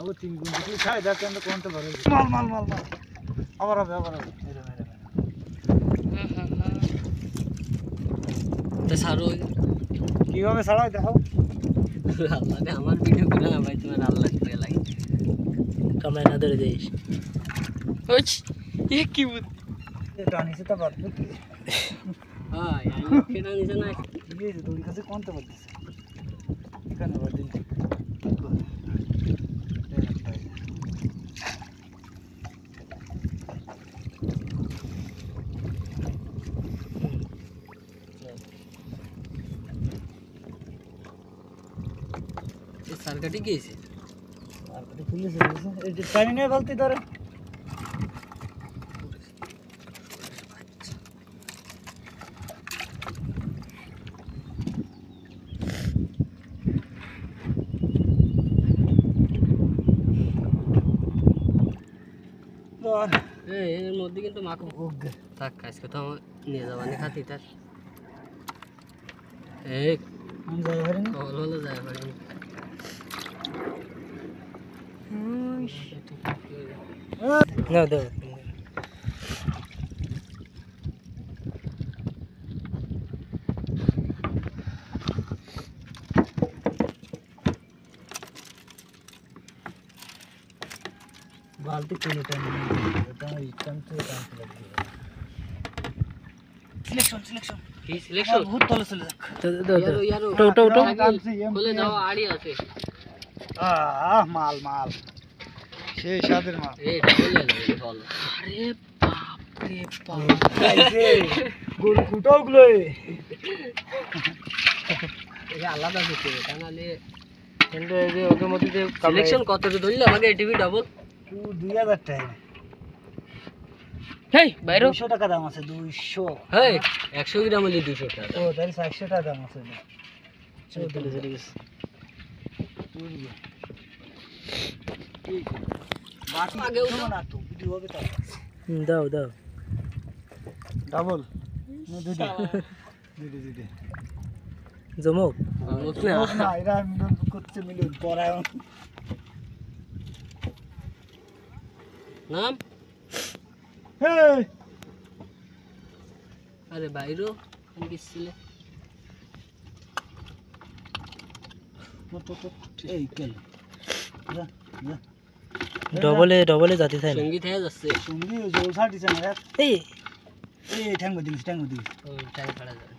আগো 3 গুণ দিলে ছাই দেখতে আমরা কোনতে পারে মাল মাল মাল মাল আবার হবে তো সারো কিভাবে ছাড়াই দেখো আল্লাহ রে আমার ভিডিও করে না ভাই তোমার আল্লাহ করে লাগে ক্যামেরা না ধরে দেইস ওই এ কি বুদ্ধি এটা নিচে তো বাদ কি হ্যাঁ কেন নিছে না এই যে দড়ি কাছে কোনতে পারতেছে এখানে বাদ দিন সারকাটি গিয়েছে সারকাটি খুলেছে এই যে পানি নিয়ে বলতে ধরে এর মধ্যে কিন্তু মাখো থাক আজকে তো নিয়ে যাবানি খাতি তার এই হলো যায় পারিনি না দাও बाल्टी खुले टाइम टाइम से लग गया सिलेक्शन কি সিলেকশন बहुत तले चले यारो यारो टो খুলে দাও আড়ি আছে माल माल সেই সাদের মাল এই খুলে দাও বল আরে বাপ রে বাপ এই গোল কুটোগুলো এই আলাদা দিতে কানালে কিন্তু এই যে ওকে মধ্যে যে সিলেকশন কত ধরলে আমাকে টিভি ডাবল 2000 টাকা হেই বাইরে 200 টাকা দাম আছে 200 হেই 100 গ্রাম হলে 200 টাকা ও তাহলে 400 টাকা দাম আছে চলে গেছে বাকি আগে উঠো না তো ভিডিও হবে তো দাও দাও ডাবল না দিদি জমক না এরা মিলন করতে মিলন পরায়ণ নাম হেই আরে বাইরো কোন গিয়েছিলে তো এই কেন যা ডবলে জাতি থাকে সঙ্গীত হয়ে যাচ্ছে সঙ্গী জোর ছাড় দিছে না এই এই ঠ্যাঙ্গো দিস ও টাইম পড়া যায়